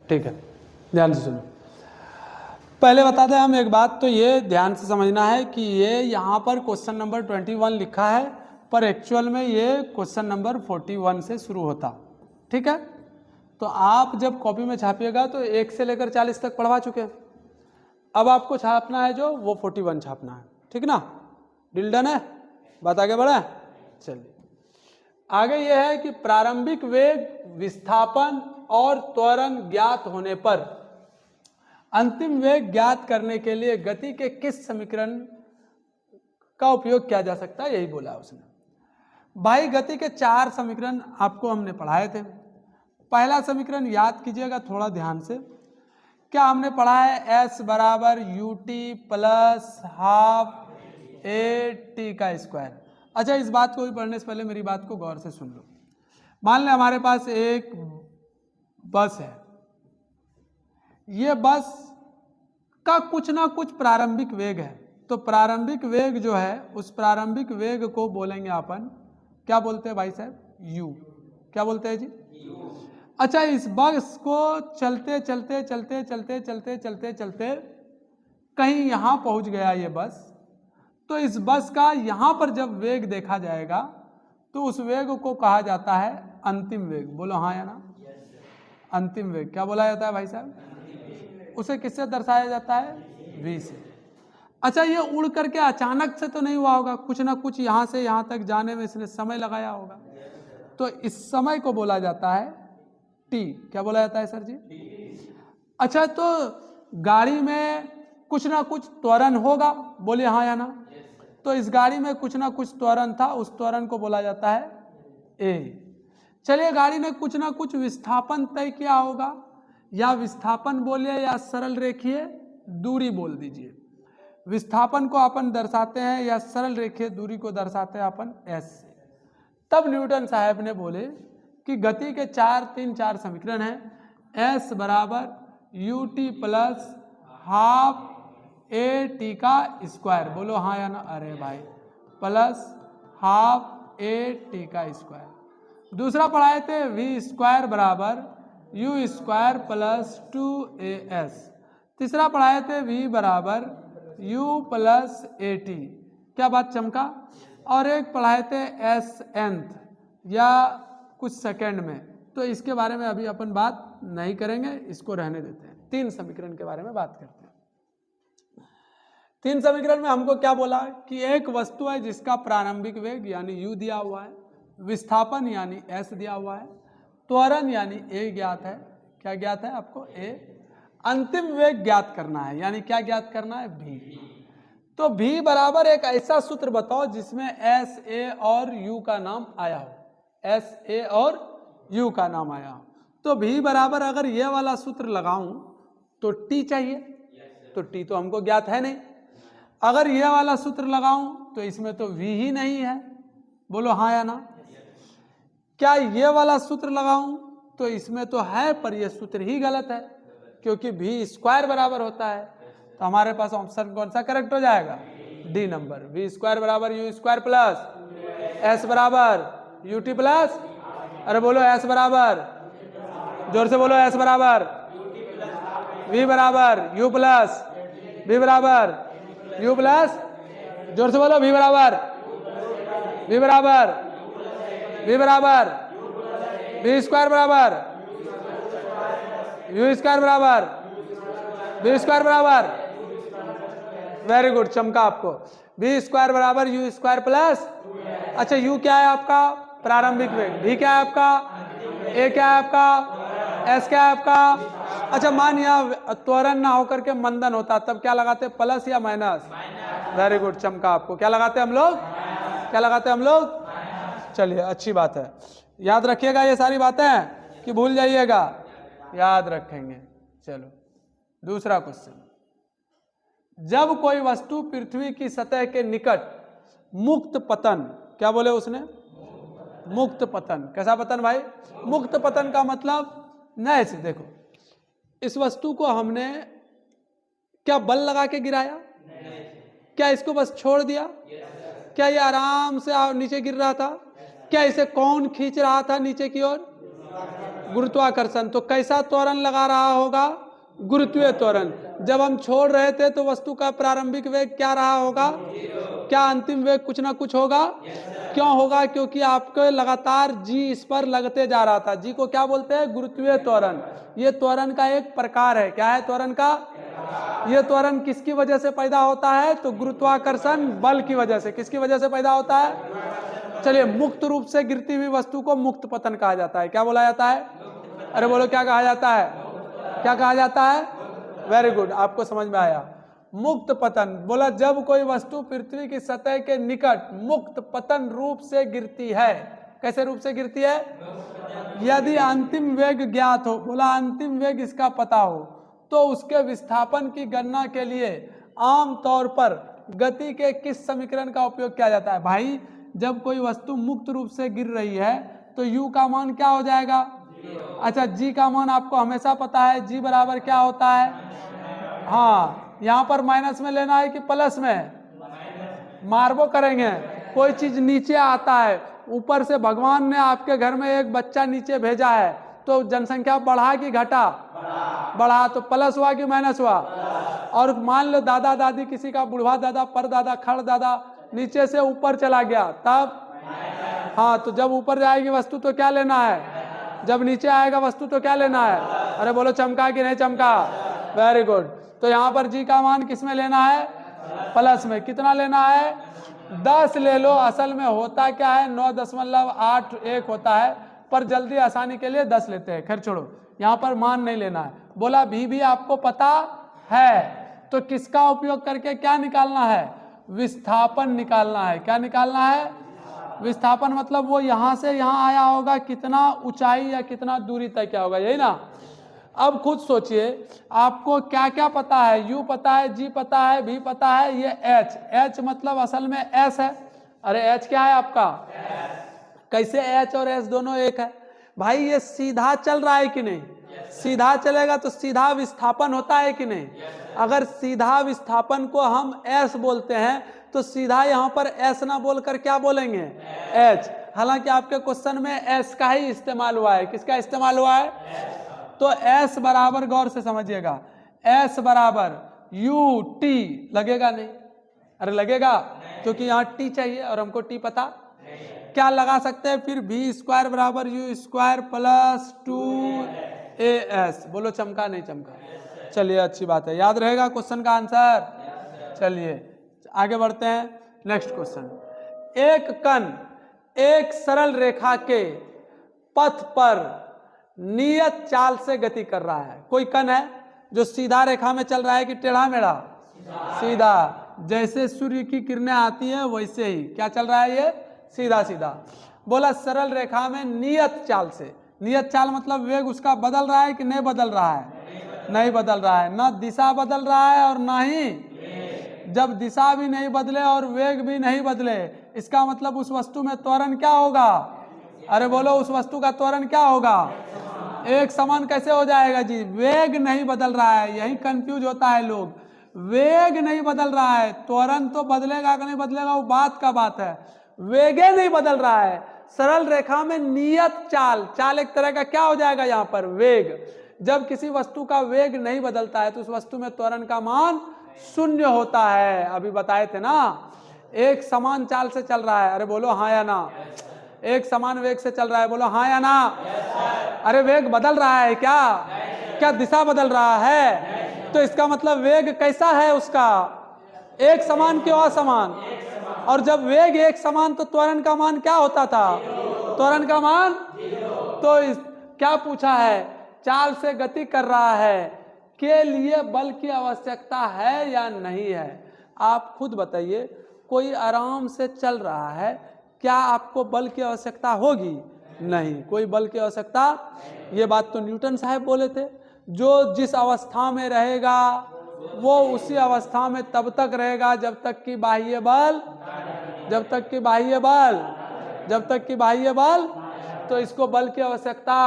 ठीक है, ध्यान से सुनो। पहले बता दें हम एक बात, तो ये ध्यान से समझना है कि ये यहाँ पर क्वेश्चन नंबर 21 लिखा है, पर एक्चुअल में ये क्वेश्चन नंबर 41 से शुरू होता। ठीक है, तो आप जब कॉपी में छापिएगा तो 1 से लेकर 40 तक पढ़वा चुके हैं। अब आपको छापना है जो वो 41 छापना है। ठीक ना, डील डन है, बात आगे बढ़े। चलिए आगे ये है कि प्रारंभिक वेग, विस्थापन और त्वरण ज्ञात होने पर अंतिम वेग ज्ञात करने के लिए गति के किस समीकरण का उपयोग किया जा सकता है, यही बोला उसने। भाई गति के 4 समीकरण आपको हमने पढ़ाए थे। पहला समीकरण याद कीजिएगा थोड़ा ध्यान से, क्या हमने पढ़ा है, s बराबर U T plus half A T का स्क्वायर। अच्छा, इस बात को भी पढ़ने से पहले मेरी बात को गौर से सुन लो। मान लें हमारे पास एक बस है, ये बस का कुछ ना कुछ प्रारंभिक वेग है, तो प्रारंभिक वेग जो है उस प्रारंभिक वेग को बोलेंगे अपन, क्या बोलते हैं भाई साहब, u। क्या बोलते हैं जी, u। अच्छा, इस बस को चलते चलते चलते चलते चलते चलते चलते कहीं यहाँ पहुँच गया ये बस, तो इस बस का यहाँ पर जब वेग देखा जाएगा तो उस वेग को कहा जाता है अंतिम वेग। बोलो हाँ या ना, अंतिम वेग क्या बोला जाता है भाई साहब, उसे किससे दर्शाया जाता है, v से। अच्छा, ये उड़ करके अचानक से तो नहीं हुआ होगा, कुछ ना कुछ यहाँ से यहाँ तक जाने में इसने समय लगाया होगा, तो इस समय को बोला जाता है t। क्या बोला जाता है सर जी, अच्छा, तो गाड़ी में कुछ ना कुछ त्वरण होगा, बोले हाँ या ना, तो इस गाड़ी में कुछ ना कुछ त्वरण था, उस त्वरण को बोला जाता है a। चलिए, गाड़ी ने कुछ ना कुछ विस्थापन तय किया होगा, या विस्थापन बोलिए या सरल रेखीय दूरी बोल दीजिए। विस्थापन को अपन दर्शाते हैं या सरल रेखीय दूरी को दर्शाते हैं अपन s से। तब न्यूटन साहब ने बोले कि गति के 4 समीकरण हैं, s बराबर U T plus half A T का स्क्वायर। बोलो हाँ या ना, अरे भाई, प्लस हाफ ए टी का स्क्वायर। दूसरा पढ़ाए थे v स्क्वायर बराबर यू स्क्वायर प्लस 2as। तीसरा पढ़ाए थे v बराबर u प्लस ए टी। क्या बात चमका। और एक पढ़ाए थे s nth या कुछ सेकंड में, तो इसके बारे में अभी अपन बात नहीं करेंगे, इसको रहने देते हैं। 3 समीकरण के बारे में बात करते हैं। 3 समीकरण में हमको क्या बोला कि एक वस्तु है जिसका प्रारंभिक वेग यानी u दिया हुआ है, विस्थापन यानी s दिया हुआ है, त्वरण यानी a ज्ञात है। क्या ज्ञात है आपको, a। अंतिम वेग ज्ञात करना है, यानी क्या ज्ञात करना है, v। तो v बराबर एक ऐसा सूत्र बताओ जिसमें s a और u का नाम आया हो, s a और u का नाम आया हो। तो v बराबर अगर ये वाला सूत्र लगाऊं तो t चाहिए, तो t तो हमको ज्ञात है नहीं। अगर ये वाला सूत्र लगाऊं तो इसमें तो v ही नहीं है। बोलो हाँ या ना। क्या ये वाला सूत्र लगाऊं तो इसमें तो है, पर ये सूत्र ही गलत है, क्योंकि v स्क्वायर बराबर होता है। तो हमारे पास ऑप्शन कौन सा करेक्ट हो जाएगा, डी नंबर। v स्क्वायर बराबर यू स्क्वायर प्लस s बराबर यू टी प्लस, अरे बोलो s बराबर, जोर से बोलो s बराबर v बराबर u प्लस, v बराबर u प्लस, जोर से बोलो v बराबर, v बराबर, v बराबर v स्क्वायर बराबर u स्क्वायर बराबर v स्क्वायर बराबर, वेरी गुड चमका आपको। v स्क्वायर बराबर u स्क्वायर प्लस, अच्छा u क्या है आपका, प्रारंभिक वेग, v क्या है आपका, a क्या है आपका, s क्या है आपका। अच्छा, मान यहाँ त्वरण ना होकर के मंदन होता तब क्या लगाते, प्लस या माइनस, वेरी गुड चमका आपको। क्या लगाते हम लोग, क्या लगाते हम लोग, चलिए अच्छी बात है। याद रखिएगा ये सारी बातें कि भूल जाइएगा, याद रखेंगे। चलो दूसरा क्वेश्चन, जब कोई वस्तु पृथ्वी की सतह के निकट मुक्त पतन, क्या बोले उसने, मुक्त पतन। कैसा पतन भाई, मुक्त पतन का मतलब नहीं से, देखो इस वस्तु को हमने क्या बल लगा के गिराया, क्या इसको बस छोड़ दिया, क्या ये आराम से नीचे गिर रहा था, क्या इसे कौन खींच रहा था नीचे की ओर, गुरुत्वाकर्षण। तो कैसा त्वरण लगा रहा होगा? गुरुत्वीय त्वरण। जब हम छोड़ रहे थे तो वस्तु का प्रारंभिक वेग क्या रहा होगा? क्या अंतिम वेग कुछ ना कुछ होगा? क्यों होगा? क्योंकि आपके लगातार जी इस पर लगते जा रहा था। जी को क्या बोलते हैं? गुरुत्वीय त्वरण। ये त्वरण का एक प्रकार है। क्या है त्वरण का? ये त्वरण किसकी वजह से पैदा होता है? तो गुरुत्वाकर्षण बल की वजह से। किसकी वजह से पैदा होता है? चलिए, मुक्त रूप से गिरती हुई वस्तु को मुक्त पतन कहा जाता है। क्या बोला जाता है? अरे बोलो, क्या कहा जाता है? क्या कहा जाता है? वेरी गुड, आपको समझ में आया। मुक्त पतन। बोला जब कोई वस्तु पृथ्वी की सतह के निकट मुक्त पतन रूप से गिरती है। कैसे रूप से गिरती है? यदि अंतिम वेग ज्ञात हो, बोला अंतिम वेग इसका पता हो, तो उसके विस्थापन की गणना के लिए आम तौर पर गति के किस समीकरण का उपयोग किया जाता है? भाई, जब कोई वस्तु मुक्त रूप से गिर रही है तो u का मान क्या हो जाएगा? अच्छा, g का मान आपको हमेशा पता है। g बराबर क्या होता है? हाँ, यहाँ पर माइनस में लेना है कि प्लस में? मार्बो करेंगे। कोई चीज नीचे आता है, ऊपर से भगवान ने आपके घर में एक बच्चा नीचे भेजा है, तो जनसंख्या बढ़ा कि घटा? बढ़ा। तो प्लस हुआ कि माइनस हुआ? और मान लो दादा दादी, किसी का बुढ़वा दादा, परदादा, खड़ दादा नीचे से ऊपर चला गया, तब? हाँ, तो जब ऊपर जाएगी वस्तु तो क्या लेना है? जब नीचे आएगा वस्तु तो क्या लेना है? अरे बोलो, चमका कि नहीं चमका? Very good. तो यहाँ पर जी का मान किस में लेना है? प्लस में। कितना लेना है? 10 ले लो। असल में होता क्या है? 9.81 होता है, पर जल्दी आसानी के लिए 10 लेते हैं। खैर छोड़ो, यहाँ पर मान नहीं लेना है। बोला भी आपको पता है, तो किसका उपयोग करके क्या निकालना है? विस्थापन निकालना है। क्या निकालना है? विस्थापन। मतलब वो यहाँ से यहाँ आया होगा, कितना ऊंचाई या कितना दूरी तक क्या होगा, यही ना? अब खुद सोचिए, आपको क्या क्या पता है? u पता है, g पता है, v पता है, ये h मतलब असल में s है। अरे h क्या है आपका? कैसे h और s दोनों एक है? भाई, ये सीधा चल रहा है कि नहीं? सीधा चलेगा तो सीधा विस्थापन होता है कि नहीं? अगर सीधा विस्थापन को हम s बोलते हैं तो सीधा यहाँ पर s ना बोलकर क्या बोलेंगे? h। हालांकि आपके क्वेश्चन में s का ही इस्तेमाल हुआ है। किसका इस्तेमाल हुआ है? तो s बराबर, गौर से समझिएगा, s बराबर ut लगेगा नहीं? अरे लगेगा, क्योंकि यहाँ t चाहिए और हमको t पता। क्या लगा सकते हैं फिर? v स्क्वायर बराबर u स्क्वायर प्लस 2as। बोलो, चमका नहीं चमका? चलिए, अच्छी बात है, याद रहेगा क्वेश्चन का आंसर। चलिए आगे बढ़ते हैं। Next question. एक कण एक सरल रेखा के पथ पर नियत चाल से गति कर रहा है। कोई कण है जो सीधा रेखा में चल रहा है कि टेढ़ा मेढ़ा? सीधा। जैसे सूर्य की किरणें आती है वैसे ही क्या चल रहा है? ये सीधा सीधा। बोला सरल रेखा में नियत चाल से। नियत चाल मतलब वेग उसका बदल रहा है कि नहीं बदल रहा है? नहीं बदल रहा है। ना दिशा बदल रहा है और ना ही, जब दिशा भी नहीं बदले और वेग भी नहीं बदले, इसका मतलब उस वस्तु में त्वरण क्या होगा? अरे बोलो, उस वस्तु का त्वरण क्या होगा? एक समान कैसे हो जाएगा जी? वेग नहीं बदल रहा है, यही कंफ्यूज होता है लोग। वेग नहीं बदल रहा है, त्वरण तो बदलेगा कि नहीं बदलेगा वो बात का बात है, वेगे नहीं बदल रहा है। सरल रेखा में नियत चाल, चाल एक तरह का क्या हो जाएगा यहाँ पर? वेग। जब किसी वस्तु का वेग नहीं बदलता है तो उस वस्तु में त्वरण का मान शून्य होता है। अभी बताए थे ना, एक समान चाल से चल रहा है। अरे बोलो हाँ या ना? एक समान वेग से चल रहा है, बोलो हाँ या ना? अरे वेग बदल रहा है क्या? क्या दिशा बदल रहा है? तो इसका मतलब वेग कैसा है उसका? एक समान क्यों असमान? और जब वेग एक समान तो त्वरण का मान क्या होता था? त्वरण का मान तो क्या पूछा है? चाल से गति कर रहा है के लिए बल की आवश्यकता है या नहीं है? आप खुद बताइए। कोई आराम से चल रहा है, क्या आपको बल की आवश्यकता होगी? नहीं, कोई बल की आवश्यकता। ये बात तो न्यूटन साहब बोले थे, जो जिस अवस्था में रहेगा वो उसी अवस्था में तब तक रहेगा जब तक कि बाह्य बल, जब तक कि बाह्य बल, जब तक कि बाह्य बल। तो इसको बल की आवश्यकता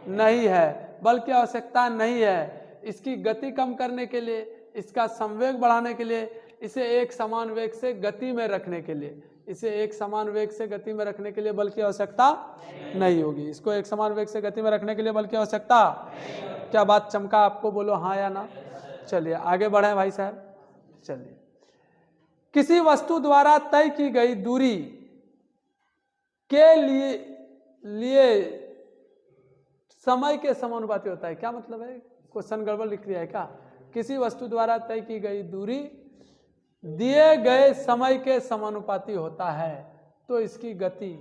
नहीं है, बल की आवश्यकता नहीं है। इसकी गति कम करने के लिए, इसका संवेग बढ़ाने के लिए, इसे एक समान वेग से गति में रखने के लिए, इसे एक समान वेग से गति में रखने के लिए बल की आवश्यकता नहीं होगी। इसको एक समान वेग से गति में रखने के लिए बल की आवश्यकता, क्या बात चमका आपको? बोलो हाँ या ना। चलिए आगे बढ़े भाई साहब। चलिए, किसी वस्तु द्वारा तय की गई दूरी के लिए समय के समानुपाती होता है। क्या मतलब है? क्वेश्चन गड़बड़ लिख दिया है क्या? किसी वस्तु द्वारा तय की गई दूरी दिए गए समय के समानुपाती होता है तो इसकी गति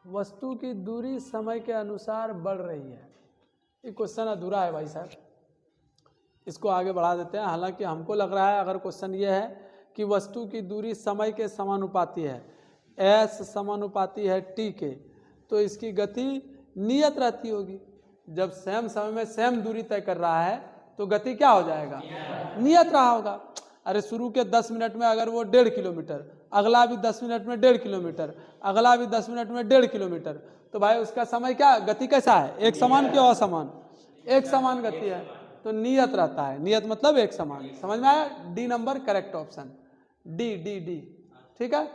वस्तु की दूरी समय के अनुसार बढ़ रही है। ये क्वेश्चन अधूरा है भाई साहब, इसको आगे बढ़ा देते हैं। हालांकि हमको लग रहा है अगर क्वेश्चन ये है कि वस्तु की दूरी समय के समानुपाती है, एस समानुपाती है टी के, तो इसकी गति नियत रहती होगी। जब सेम समय में सेम दूरी तय कर रहा है तो गति क्या हो जाएगा? नियत रहा होगा। अरे शुरू के 10 मिनट में अगर वो 1.5 किलोमीटर, अगला भी 10 मिनट में 1.5 किलोमीटर, अगला भी 10 मिनट में 1.5 किलोमीटर, तो भाई उसका समय क्या, गति कैसा है? एक समान कि असमान? एक समान गति है, तो नियत रहता है। नियत मतलब एक समान। समझ में आया? D number correct option, D D D. ठीक है,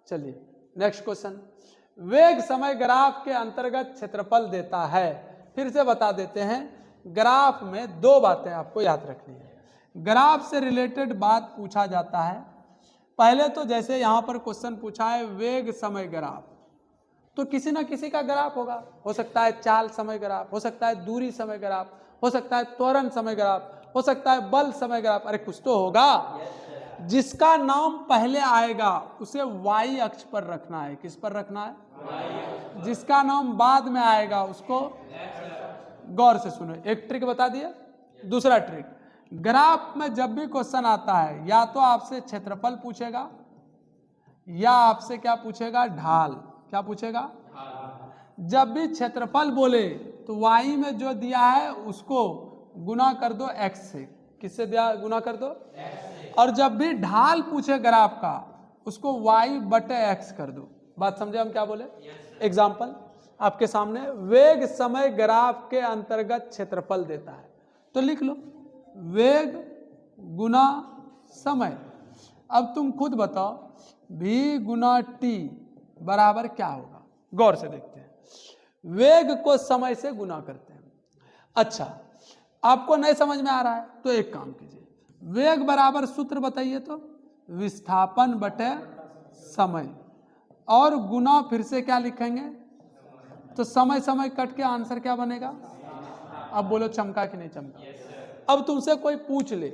चलिए नेक्स्ट क्वेश्चन। वेग समय ग्राफ के अंतर्गत क्षेत्रफल देता है। फिर से बता देते हैं, ग्राफ में दो बातें आपको याद रखनी है। ग्राफ से रिलेटेड बात पूछा जाता है। पहले तो जैसे यहां पर क्वेश्चन पूछा है वेग समय ग्राफ, तो किसी ना किसी का ग्राफ होगा। हो सकता है चाल समय ग्राफ, हो सकता है दूरी समय ग्राफ, हो सकता है त्वरण समय ग्राफ, हो सकता है बल समय ग्राफ। अरे कुछ तो होगा। जिसका नाम पहले आएगा उसे वाई अक्ष पर रखना है। किस पर रखना है? जिसका नाम बाद में आएगा उसको, गौर से सुनो, एक ट्रिक बता दिया। दूसरा ट्रिक, ग्राफ में जब भी क्वेश्चन आता है या तो आपसे क्षेत्रफल पूछेगा या आपसे क्या पूछेगा? ढाल। क्या पूछेगा? जब भी क्षेत्रफल बोले तो वाई में जो दिया है उसको गुना कर दो एक्स से। किससे दिया? गुना कर दो। और जब भी ढाल पूछे ग्राफ का उसको वाई बटे एक्स कर दो। बात समझे हम क्या बोले? एग्जाम्पल आपके सामने, वेग समय ग्राफ के अंतर्गत क्षेत्रफल देता है, तो लिख लो वेग गुना समय। अब तुम खुद बताओ v गुना टी बराबर क्या होगा? गौर से देखते हैं। वेग को समय से गुना करते हैं। अच्छा, आपको नहीं समझ में आ रहा है तो एक काम कीजिए, वेग बराबर सूत्र बताइए तो विस्थापन बटे समय, और गुना फिर से क्या लिखेंगे? तो समय समय कट के आंसर क्या बनेगा? अब बोलो चमका कि नहीं चमका? अब तुमसे कोई पूछ ले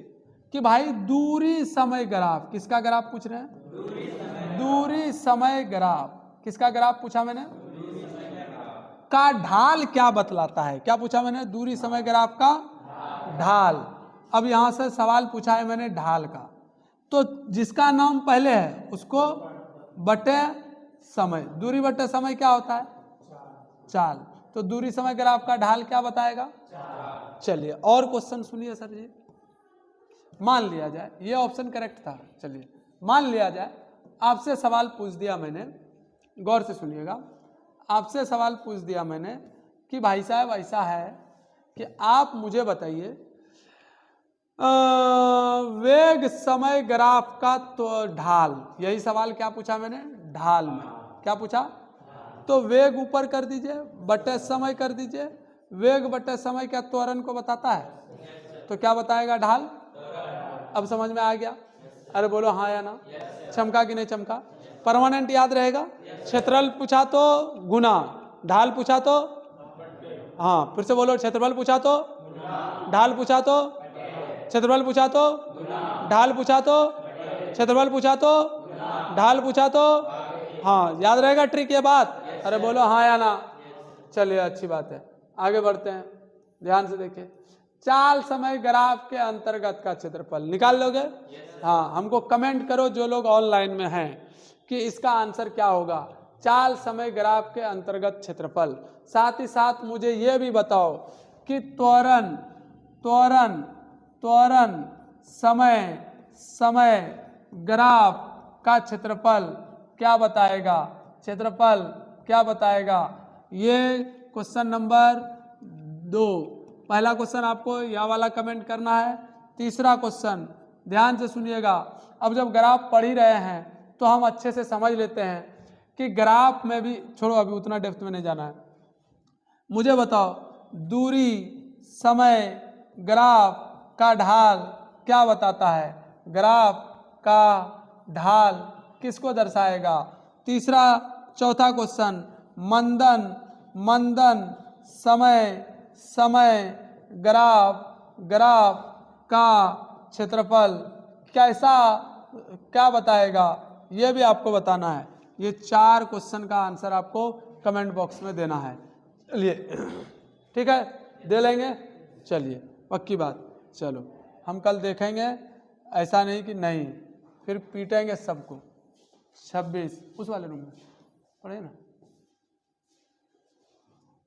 कि भाई दूरी समय ग्राफ, किसका ग्राफ पूछ रहे हैं? दूरी समय ग्राफ। किसका ग्राफ पूछा मैंने? का ढाल क्या बतलाता है? क्या पूछा मैंने? दूरी समय ग्राफ का ढाल। अब यहां से सवाल पूछा है मैंने ढाल का, तो जिसका नाम पहले है उसको बटे समय। दूरी बटे समय क्या होता है? चाल। तो दूरी समय ग्राफ का ढाल क्या बताएगा? चलिए और क्वेश्चन सुनिए सर जी। मान लिया जाए ये ऑप्शन करेक्ट था। चलिए मान लिया जाए आपसे सवाल पूछ दिया मैंने, गौर से सुनिएगा। आपसे सवाल पूछ दिया मैंने कि भाई साहब ऐसा है कि आप मुझे बताइए वेग समय ग्राफ का तो ढाल। यही सवाल क्या पूछा मैंने? ढाल में क्या पूछा? तो वेग ऊपर कर दीजिए, बटे समय कर दीजिए। वेग बटे समय क्या त्वरण को बताता है? तो क्या बताएगा? ढाल। अब समझ में आ गया? अरे बोलो हाँ या ना। चमका कि नहीं चमका? परमानेंट याद रहेगा। क्षेत्रफल पूछा तो गुना, ढाल पूछा तो, हाँ फिर से बोलो, क्षेत्रफल पूछा तो, ढाल पूछा तो, क्षेत्रफल पूछा तो, ढाल पूछा तो, क्षेत्रफल पूछा तो, ढाल पूछा तो, हाँ याद रहेगा ट्रिक ये बात? अरे बोलो हाँ या ना। चलिए अच्छी बात है, आगे बढ़ते हैं। ध्यान से देखिए, चाल समय ग्राफ के अंतर्गत का क्षेत्रफल निकाल लोगे? हाँ, हमको कमेंट करो जो लोग ऑनलाइन में हैं कि इसका आंसर क्या होगा। चाल समय ग्राफ के अंतर्गत क्षेत्रफल। साथ ही साथ मुझे यह भी बताओ कि त्वरण त्वरण त्वरण समय समय ग्राफ का क्षेत्रफल क्या बताएगा? क्षेत्रफल क्या बताएगा? ये क्वेश्चन नंबर 2। पहला क्वेश्चन आपको यह वाला कमेंट करना है। तीसरा क्वेश्चन ध्यान से सुनिएगा। अब जब ग्राफ पढ़ ही रहे हैं तो हम अच्छे से समझ लेते हैं कि ग्राफ में भी, छोड़ो अभी उतना डेप्थ में नहीं जाना है। मुझे बताओ दूरी, समय, ग्राफ का ढाल क्या बताता है? ग्राफ का ढाल किसको दर्शाएगा? तीसरा चौथा क्वेश्चन, मंदन, मंदन, समय, समय, ग्राफ, ग्राफ का क्षेत्रफल कैसा, क्या बताएगा? ये भी आपको बताना है। ये 4 क्वेश्चन का आंसर आपको कमेंट बॉक्स में देना है। चलिए ठीक है, दे लेंगे। चलिए पक्की बात, चलो हम कल देखेंगे, ऐसा नहीं कि नहीं, फिर पीटेंगे सबको। 26 उस वाले रूम में पढ़े ना।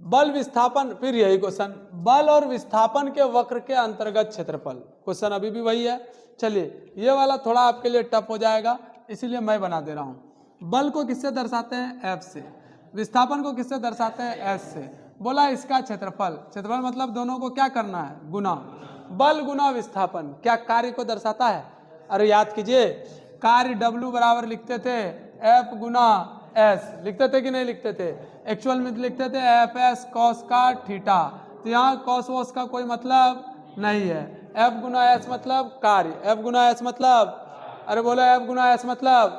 बल विस्थापन, फिर यही क्वेश्चन, बल और विस्थापन के वक्र के अंतर्गत क्षेत्रफल। क्वेश्चन अभी भी वही है। चलिए ये वाला थोड़ा आपके लिए टफ हो जाएगा, इसीलिए मैं बना दे रहा हूं। बल को किससे दर्शाते हैं? F से। विस्थापन को किससे दर्शाते हैं? S से। बोला इसका क्षेत्रफल, क्षेत्रफल मतलब दोनों को क्या करना है? गुना। बल गुना विस्थापन क्या कार्य को दर्शाता है? अरे याद कीजिए, कार्य W बराबर लिखते थे F गुना S, लिखते थे कि नहीं लिखते थे? एक्चुअल में लिखते थे FS cos का थीटा। तो यहाँ cos वॉस का कोई मतलब नहीं है। F गुना S मतलब कार्य, F गुना S मतलब, अरे बोले F गुना S मतलब,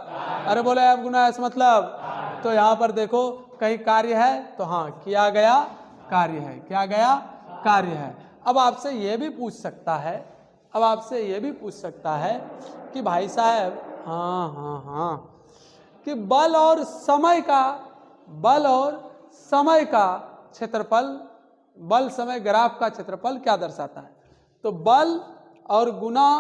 अरे बोले F गुना S मतलब। तो यहाँ पर देखो कहीं कार्य है तो हाँ किया गया कार्य है, किया गया कार्य है। अब आपसे ये भी पूछ सकता है, अब आपसे ये भी पूछ सकता है कि भाई साहब, हाँ कि बल और समय का, बल और समय का क्षेत्रफल, बल समय ग्राफ का क्षेत्रफल क्या दर्शाता है? तो बल और गुना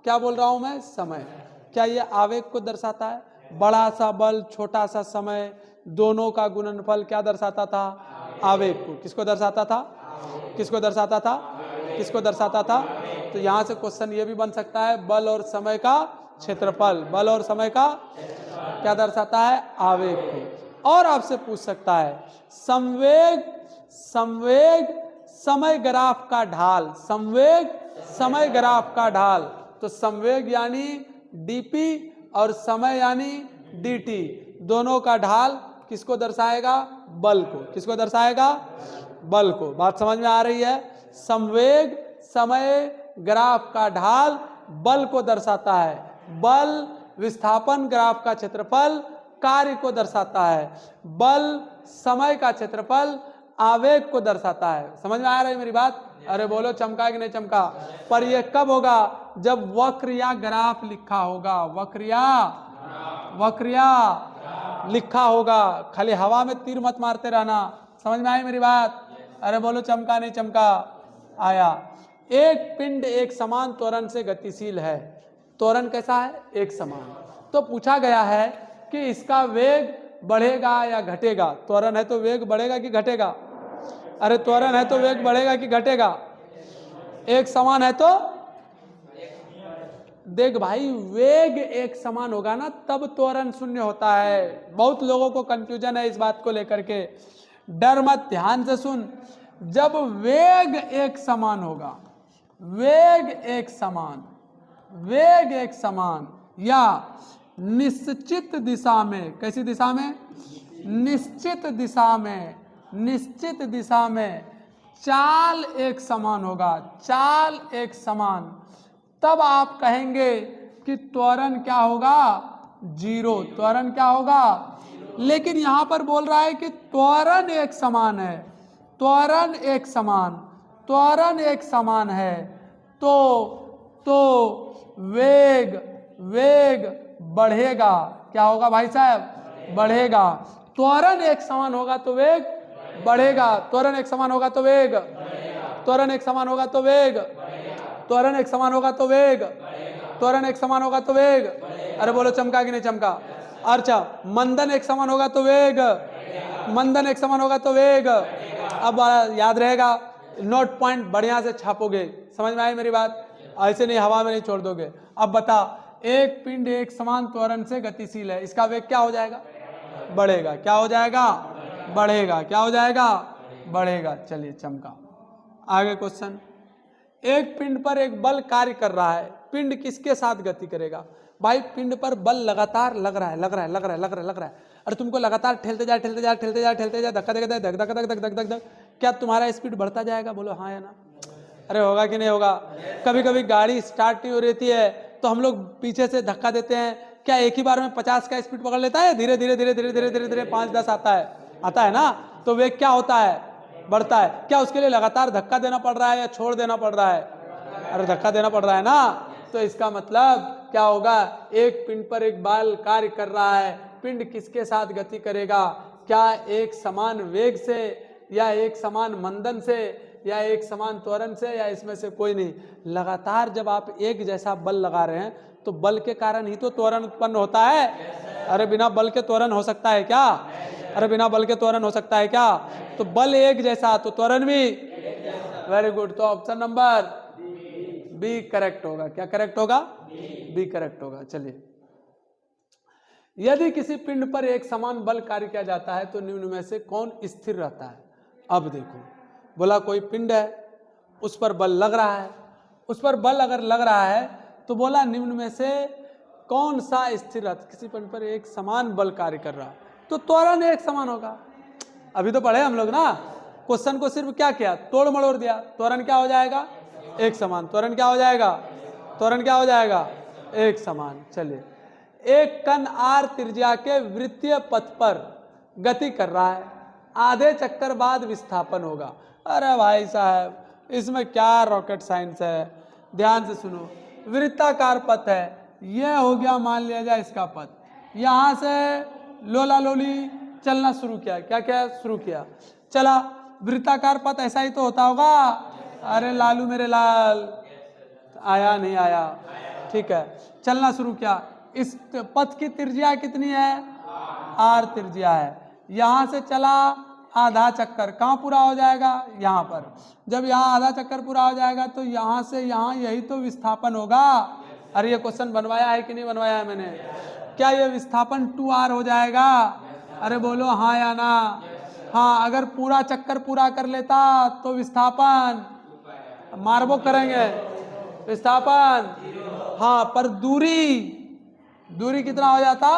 क्या बोल रहा हूं मैं? समय। क्या ये आवेग को दर्शाता है? बड़ा सा बल छोटा सा समय, दोनों का गुणनफल क्या दर्शाता था? आवेग को। किसको दर्शाता था? किसको दर्शाता था? किसको दर्शाता था? तो यहां से क्वेश्चन ये भी बन सकता है, बल और समय का क्षेत्रफल, बल और समय का क्या दर्शाता है? आवेग को। और आपसे पूछ सकता है संवेग, संवेग समय ग्राफ का ढाल, संवेग समय ग्राफ का ढाल। तो संवेग यानी dp और समय यानी dt, दोनों का ढाल किसको दर्शाएगा? बल को। किसको दर्शाएगा? बल को। बात समझ में आ रही है? संवेग समय ग्राफ का ढाल बल को दर्शाता है। बल विस्थापन ग्राफ का क्षेत्रफल कार्य को दर्शाता है। बल समय का क्षेत्रफल आवेग को दर्शाता है। समझ में आ रही है मेरी बात? अरे बोलो चमका कि नहीं चमका? पर यह कब होगा? जब वक्र या ग्राफ लिखा होगा। वक्र या लिखा होगा। खाली हवा में तीर मत मारते रहना। समझ में आई मेरी बात? अरे बोलो चमका नहीं चमका? आया। एक पिंड एक समान त्वरण से गतिशील है। त्वरण कैसा है? एक समान। तो पूछा गया है कि इसका वेग बढ़ेगा या घटेगा। त्वरण है तो वेग बढ़ेगा कि घटेगा? अरे त्वरण है तो वेग बढ़ेगा कि घटेगा? एक समान है तो देख भाई, वेग एक समान होगा ना तब त्वरण शून्य होता है। बहुत लोगों को कंफ्यूजन है इस बात को लेकर के। डर मत, ध्यान से सुन। जब वेग एक समान होगा, वेग एक समान, वेग एक समान या निश्चित दिशा में, कैसी दिशा में? निश्चित दिशा में, निश्चित दिशा में चाल एक समान होगा, चाल एक समान, तब आप कहेंगे कि त्वरण क्या होगा? जीरो। त्वरण क्या होगा? लेकिन यहां पर बोल रहा है कि त्वरण एक समान है, त्वरण एक समान, त्वरण एक समान है तो वेग, वेग बढ़ेगा। क्या होगा भाई साहब? बढ़ेगा। त्वरण एक समान होगा तो वेग बढ़ेगा। त्वरण एक समान होगा तो वेग, त्वरण एक समान होगा तो वेग, त्वरण एक समान होगा तो वेग, त्वरण एक समान होगा तो वेग। अरे बोलो चमका कि नहीं चमका? अच्छा, मंदन एक समान होगा तो वेग, मंदन एक समान होगा तो वेग। अब याद रहेगा, नोट पॉइंट बढ़िया से छापोगे। समझ में आई मेरी बात? ऐसे नहीं हवा में नहीं छोड़ दोगे। अब बता, एक पिंड एक समान त्वरण से गतिशील है, इसका वेग क्या हो जाएगा? बढ़ेगा। क्या हो जाएगा? बढ़ेगा। क्या हो जाएगा? बढ़ेगा। चलिए चमका। आगे क्वेश्चन। एक पिंड पर एक बल कार्य कर रहा है, पिंड किसके साथ गति करेगा? भाई पिंड पर बल लगातार लग रहा है, और तुमको लगातार ठेलते जाए, धक्का देके धक धक धक धक धक धक धक, क्या तुम्हारा स्पीड बढ़ता जाएगा? बोलो हाँ या ना। अरे होगा कि नहीं होगा? कभी कभी गाड़ी स्टार्ट नहीं हो रही है तो हम लोग पीछे से धक्का देते हैं, क्या एक ही बार में 50 का स्पीड पकड़ लेता है? धीरे धीरे धीरे धीरे धीरे धीरे धीरे 5-10 आता है ना, तो वेग क्या होता है? बढ़ता है। क्या उसके लिए लगातार धक्का देना पड़ रहा है या छोड़ देना पड़ रहा है? अरे धक्का देना पड़ रहा है ना। तो इसका मतलब क्या होगा? एक पिंड पर एक बल कार्य कर रहा है, पिंड किसके साथ गति करेगा? क्या एक समान वेग से, या एक समान मंदन से, या एक समान त्वरण से, या इसमें से कोई नहीं। लगातार जब आप एक जैसा बल लगा रहे हैं तो बल के कारण ही तो त्वरण उत्पन्न होता है। अरे बिना बल के त्वरण हो सकता है क्या? अरे बिना बल के त्वरण हो सकता है क्या? तो बल एक जैसा तो त्वरण भी। Very good. तो ऑप्शन नंबर बी करेक्ट होगा। क्या करेक्ट होगा? बी करेक्ट होगा। चलिए, यदि किसी पिंड पर एक समान बल कार्य किया जाता है तो निम्न में से कौन स्थिर रहता है? अब देखो, बोला कोई पिंड है, उस पर बल लग रहा है, उस पर बल अगर लग रहा है तो बोला निम्न में से कौन सा स्थिर रहता? किसी पिंड पर एक समान बल कार्य कर रहा है तो त्वरण एक समान होगा। अभी तो पढ़े हम लोग ना, क्वेश्चन को सिर्फ क्या किया? तोड़ मड़ोड़ दिया। त्वरण क्या हो जाएगा? एक समान। त्वरण क्या हो जाएगा? त्वरण क्या हो जाएगा? एक समान। चलिए, एक कण आर त्रिज्या के वृत्तीय पथ पर गति कर रहा है, आधे चक्कर बाद विस्थापन होगा। अरे भाई साहब, इसमें क्या रॉकेट साइंस है? ध्यान से सुनो। वृत्ताकार पथ है, यह हो गया मान लिया जाए इसका पथ, यहां से लोला लोली चलना शुरू किया। क्या क्या शुरू किया? चला। वृत्ताकार पथ ऐसा ही तो होता होगा। अरे लालू मेरे लाल, आया नहीं आया? ठीक है, चलना शुरू किया। इस पथ की त्रिज्या कितनी है? आर त्रिज्या है। यहां से चला आधा चक्कर, कहाँ पूरा हो जाएगा? यहाँ पर। जब यहाँ आधा चक्कर पूरा हो जाएगा तो यहाँ से यहाँ यही तो विस्थापन होगा। अरे ये क्वेश्चन बनवाया है कि नहीं बनवाया है मैंने? क्या ये विस्थापन 2r हो जाएगा? अरे बोलो हाँ या ना। हाँ, अगर पूरा चक्कर पूरा कर लेता तो विस्थापन मारबो करेंगे, विस्थापन। हाँ, पर दूरी कितना हो जाता?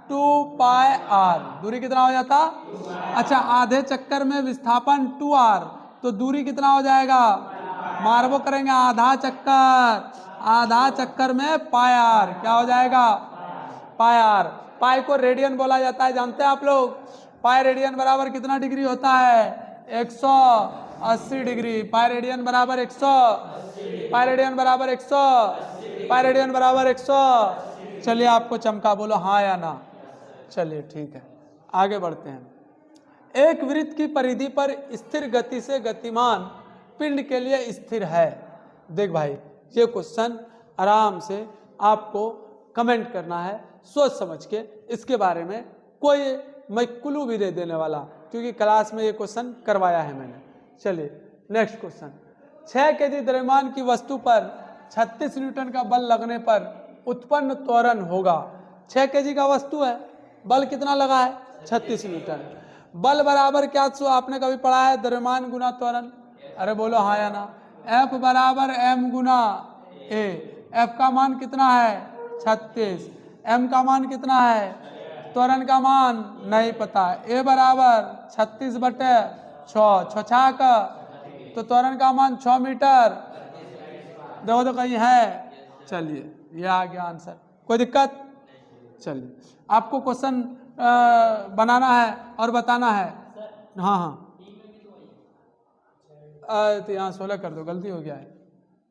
2πr। दूरी कितना हो जाता? अच्छा, आधे चक्कर में विस्थापन 2r, तो दूरी कितना हो जाएगा? मारबो करेंगे आधा चक्कर में πr। क्या हो जाएगा? πr। पाई को रेडियन बोला जाता है, जानते हैं आप लोग? पाई रेडियन बराबर कितना डिग्री होता है? 180 डिग्री। पाई रेडियन बराबर 100, पाई रेडियन बराबर 100, पाई रेडियन बराबर 100। चलिए, आपको चमका, बोलो हाँ या ना। चलिए ठीक है, आगे बढ़ते हैं। एक वृत्त की परिधि पर स्थिर गति से गतिमान पिंड के लिए स्थिर है। देख भाई, ये क्वेश्चन आराम से आपको कमेंट करना है, सोच समझ के। इसके बारे में कोई मैं क्लू भी नहीं देने वाला, क्योंकि क्लास में ये क्वेश्चन करवाया है मैंने। चलिए नेक्स्ट क्वेश्चन। 6 केजी द्रव्यमान की वस्तु पर 36 न्यूटन का बल लगने पर उत्पन्न त्वरण होगा। 6 केजी का वस्तु है, बल कितना लगा है? 36 न्यूटन। बल बराबर क्या आपने कभी पढ़ा है? द्रव्यमान गुना त्वरण। अरे बोलो हाँ या ना। F बराबर m गुना a। F का मान कितना है? 36। m का मान कितना है? त्वरण का मान नहीं पता। a बराबर 36/6, 6 का, तो त्वरण का मान 6 मीटर। देखो तो कहीं है? चलिए, ये आ गया आंसर। कोई दिक्कत? चलिए, आपको क्वेश्चन बनाना है और बताना है। हाँ हाँ, तो यहाँ 16 कर दो, गलती हो गया है,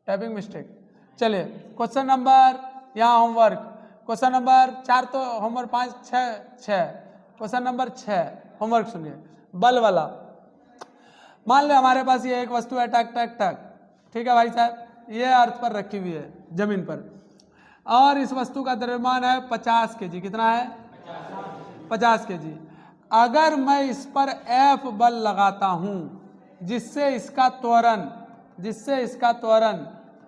टाइपिंग मिस्टेक। चलिए, क्वेश्चन नंबर, यहाँ होमवर्क, क्वेश्चन नंबर 4 तो होमवर्क 5 6 क्वेश्चन नंबर 6 होमवर्क सुनिए। बल वाला, मान लो हमारे पास ये एक वस्तु है, टक टक टक, ठीक है भाई साहब, ये अर्थ पर रखी हुई है, जमीन पर, और इस वस्तु का द्रव्यमान है 50 केजी। कितना है? 50 केजी। अगर मैं इस पर F बल लगाता हूं जिससे इसका त्वरण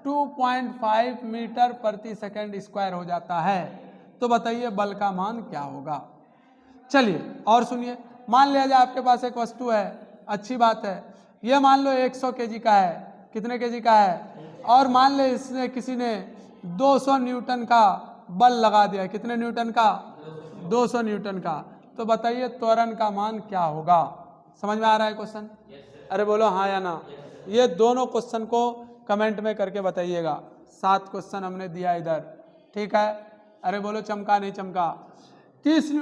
2.5 मीटर प्रति सेकंड स्क्वायर हो जाता है, तो बताइए बल का मान क्या होगा? चलिए और सुनिए। मान लिया जाए आपके पास एक वस्तु है, अच्छी बात है, ये मान लो 100 केजी का है। कितने केजी का है? और मान ले इसने किसी ने 200 न्यूटन का बल लगा दिया, कितने न्यूटन का? 200 न्यूटन का। तो बताइए त्वरण का मान क्या होगा? समझ में आ रहा है क्वेश्चन? अरे बोलो हाँ या ना। ये दोनों क्वेश्चन को कमेंट में करके बताइएगा। 7 क्वेश्चन हमने दिया इधर, ठीक है। अरे बोलो चमका नहीं चमका? 30 न्यूटन